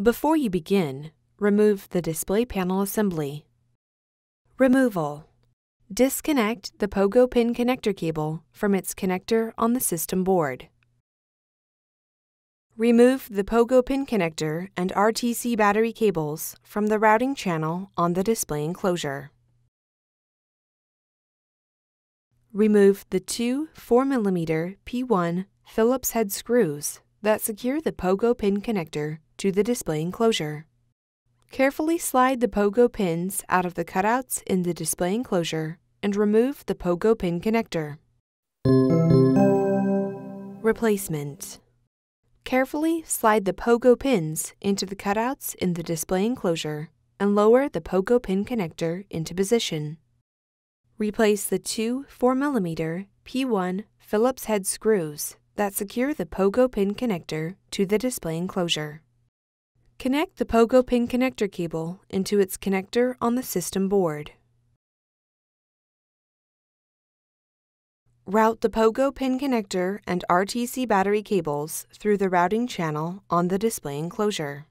Before you begin, remove the display panel assembly. Removal. Disconnect the POGO pin connector cable from its connector on the system board. Remove the POGO pin connector and RTC battery cables from the routing channel on the display enclosure. Remove the two 4mm P1 Phillips head screws that secure the POGO pin connector to the display enclosure. Carefully slide the POGO pins out of the cutouts in the display enclosure and remove the POGO pin connector. Replacement. Carefully slide the POGO pins into the cutouts in the display enclosure and lower the POGO pin connector into position. Replace the two 4mm P1 Phillips head screws that secure the POGO pin connector to the display enclosure. Connect the POGO pin connector cable into its connector on the system board. Route the POGO pin connector and RTC battery cables through the routing channel on the display enclosure.